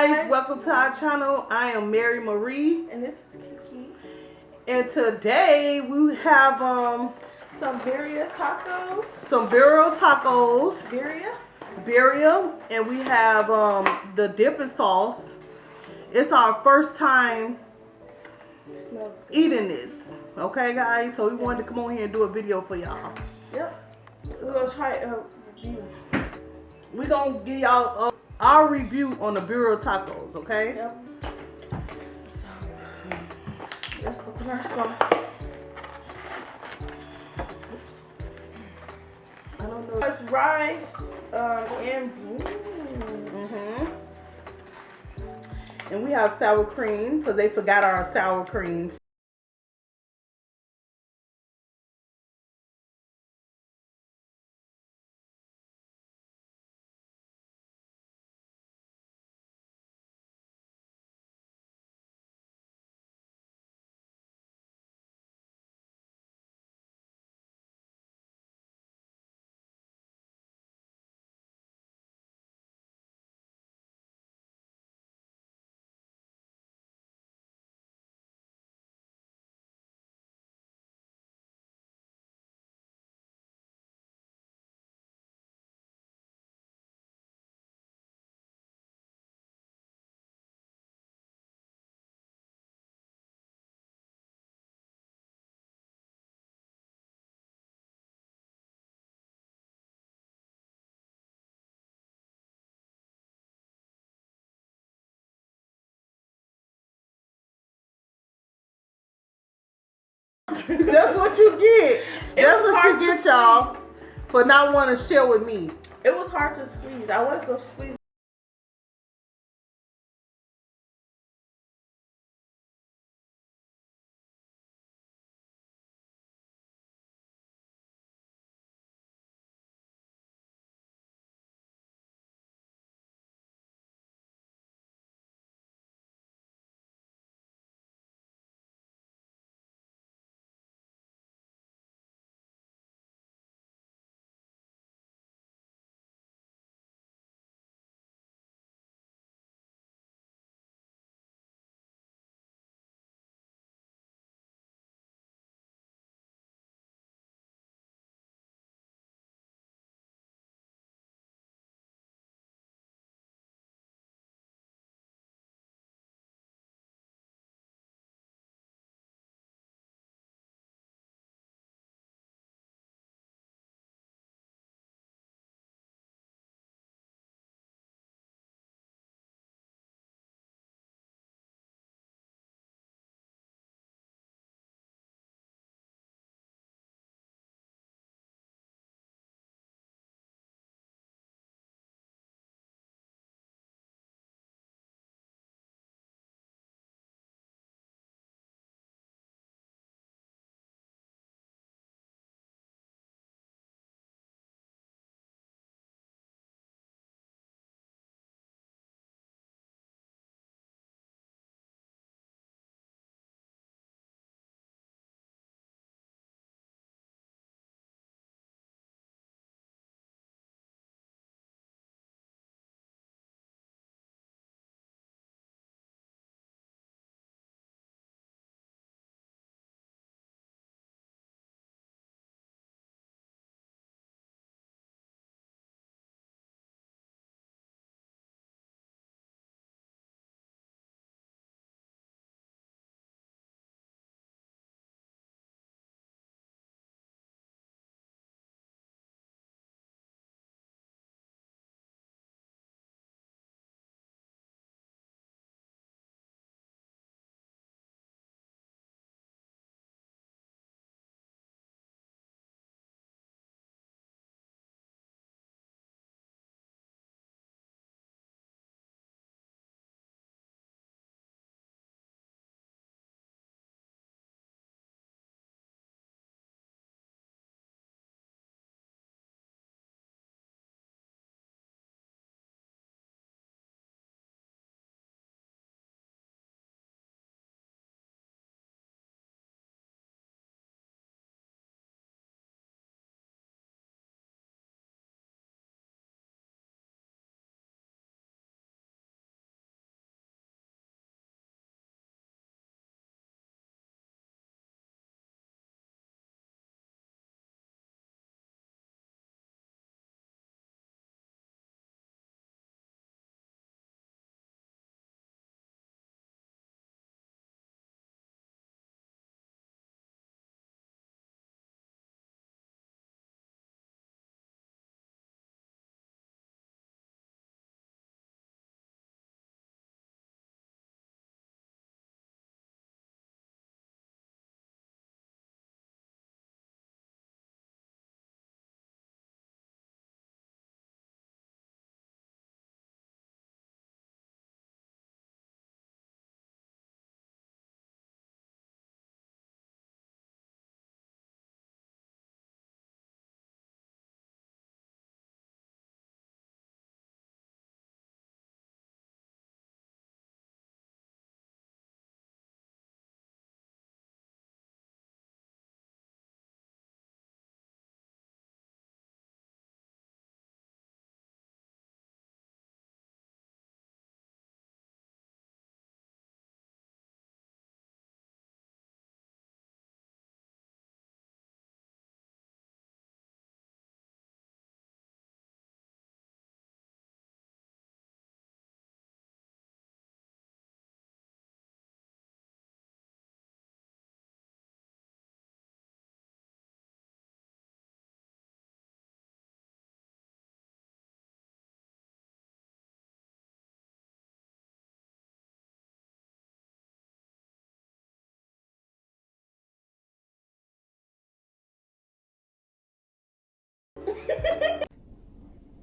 guys, welcome to our channel. I am Mary Marie. And this is Kiki. And today we have some BIRRIA tacos. Some BIRRIA tacos. BIRRIA. And we have the dipping sauce. It's our first time eating this. Okay guys, so we wanted to come on here and do a video for y'all. Yep. We're gonna try a review. We're gonna give y'all our review on the BIRRIA tacos, okay? Yep. So, let's open our sauce. Oops. I don't know. It's rice and and we have sour cream because they forgot our sour cream. That's what you get. That's what you get, y'all, for not wanting to share with me. It was hard to squeeze. I was gonna squeeze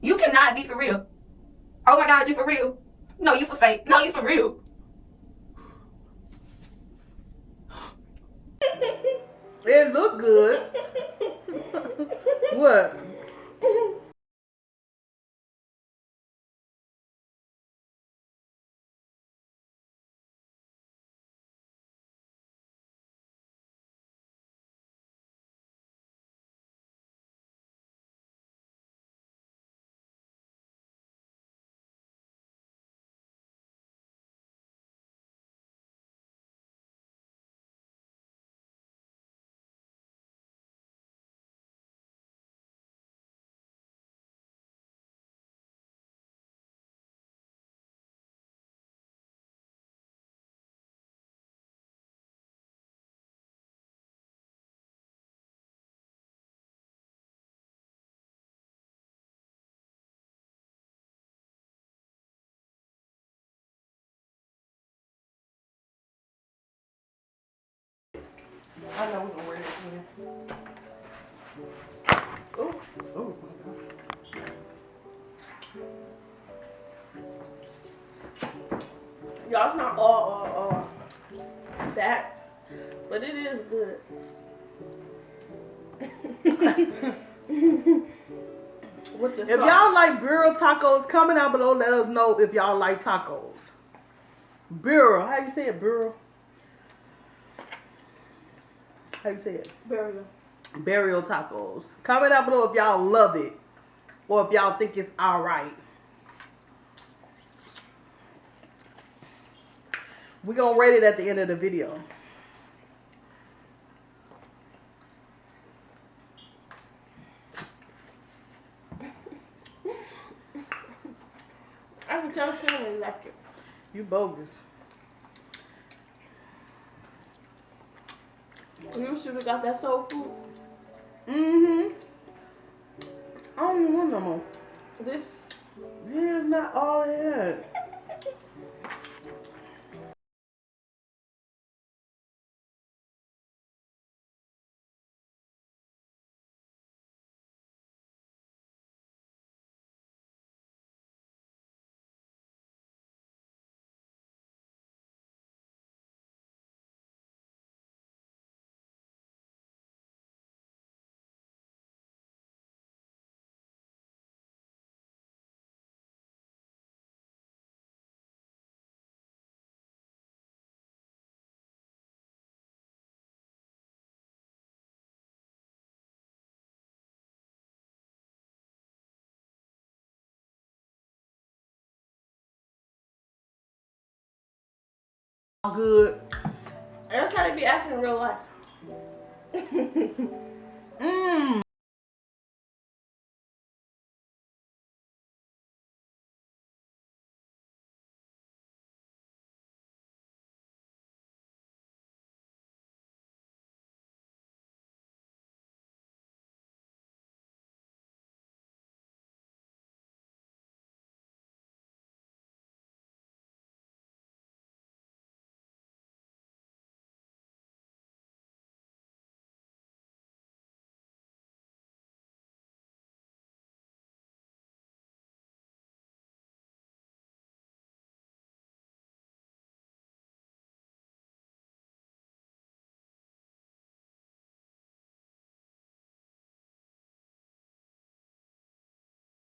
You cannot be for real. Oh my God, you for real? No, you for fake. No, you for real. It look good. What? I know we're gonna wear this again. Oh, oh my God. Y'all, it's not all that, but it is good. With the If sauce. y'all like BIRRIA tacos, comment down below. Let us know if y'all like tacos. BIRRIA, how you say it? BIRRIA. How you say it? BIRRIA. BIRRIA tacos. Comment down below if y'all love it or if y'all think it's alright. We're gonna rate it at the end of the video. I can tell she don't really like it. You bogus. You should have got that soul food. Mm-hmm. I don't even want no more. This. Yeah, it's not all that. Good. That's how they be acting in real life. Mmm.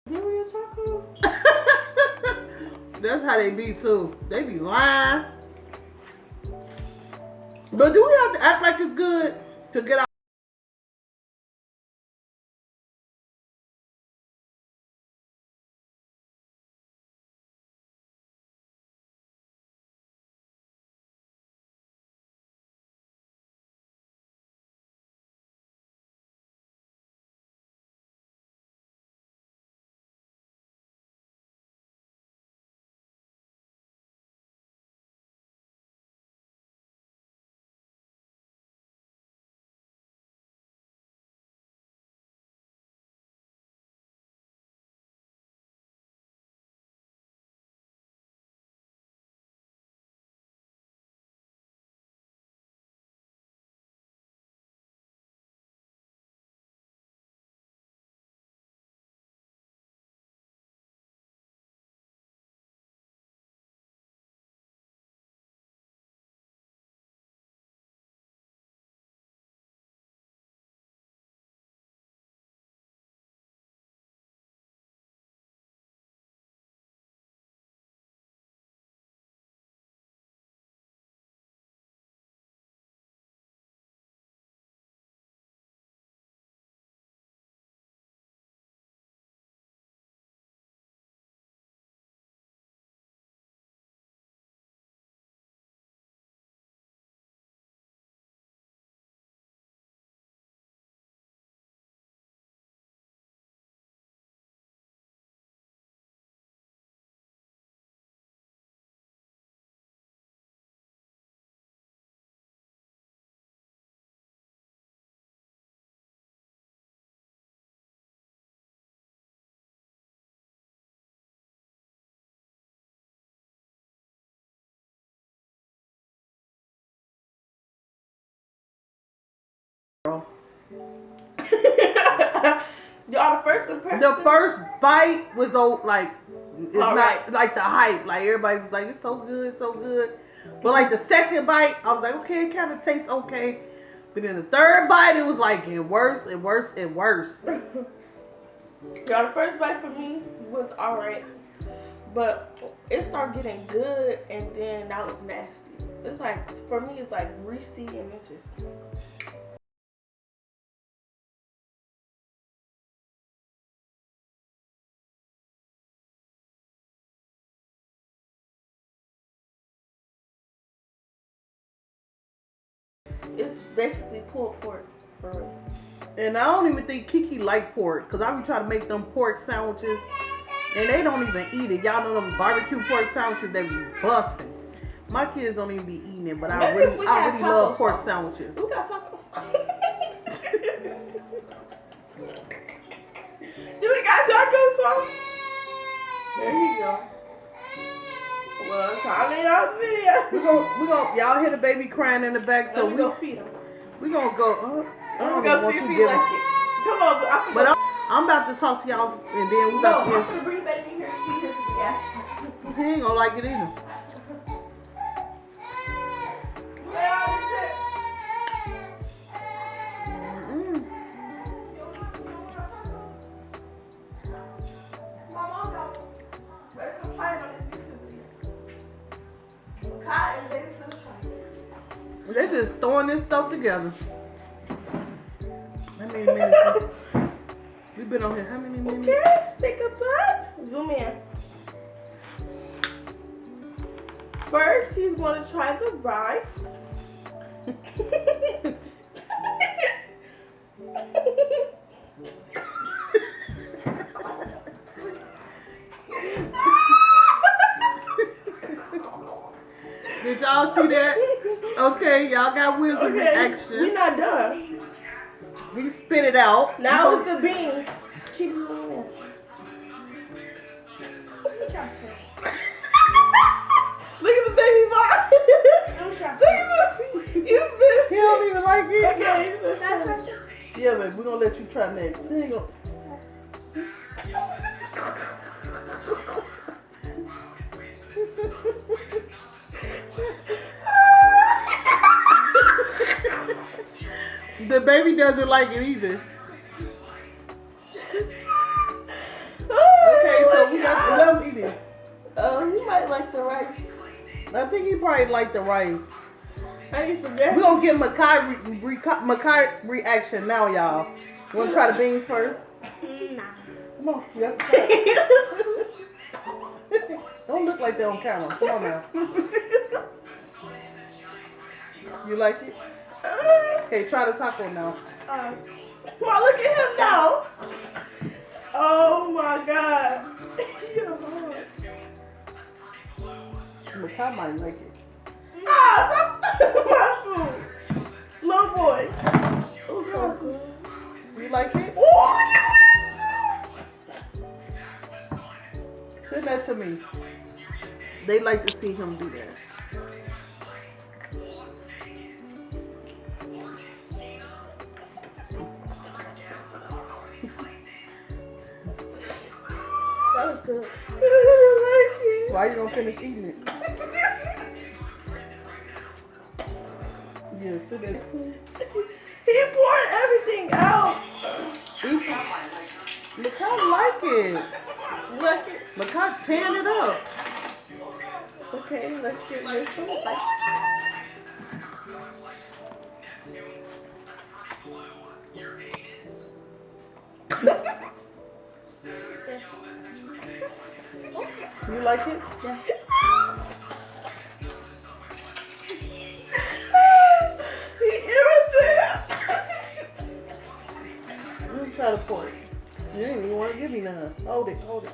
BIRRIA taco? That's how they be too. They be lying. But do we have to act like it's good to get out? Y'all, the first impression. The first bite was like it's All not right. like the hype. Like everybody was like, it's so good, so good. But like the second bite, I was like, okay, it kind of tastes okay. But then the third bite, it was like getting worse and worse and worse. Y'all, the first bite for me was alright, but it started getting good, and then that was nasty. It's like, for me, it's like greasy, and it just. It's basically pulled pork, for real. And I don't even think Kiki like pork, because I be trying to make them pork sandwiches, and they don't even eat it. Y'all know them barbecue pork sandwiches, they be busting. My kids don't even be eating it, but I Maybe really love pork sandwiches. We got tacos. Do we got taco sauce? There you go. Well, time to end off the video. We gonna, y'all hear the baby crying in the back, so Let me go feed him. we gonna go. I Let don't me go even want see you if to he give like him. it. Come on, But I'm about to talk to y'all, and then we no, about I'm to gonna bring baby here and see his reaction. he ain't gonna like it either. Mm. They just throwing this stuff together. How many minutes? We've been on here. How many minutes? Okay, stick a butt. Zoom in. First, he's going to try the rice. Did y'all see that? Okay, y'all got wisdom reaction. We're not done. He spit it out. Now it's the beans. Keep zooming in. Look at the baby boy. Look at the you missed He don't even like it. Okay, Yeah, babe, we're gonna let you try next. He ain't gonna... The baby doesn't like it either. Okay, so we got to let him eat it. He might like the rice. I think he probably like the rice. I used to get. We're gonna get Makai reaction now, y'all. You wanna try the beans first? Nah. Come on, you have to try it. Don't look like that on camera. Come on now. You like it? Okay, try the taco now. Come on, look at him now. Oh my God. Makai might like it. Ah, my food. Little boy. Oh, You like it? Send that to me. They like to see him do that. that was good. Why you don't finish eating it? Yeah, sit there. He poured everything out. Makai like it. Look it. Makai tan it up. Okay, let's get this one. You like it? Yeah. He irritated. Let me try to pour it. You didn't even want to give me none. Hold it, hold it.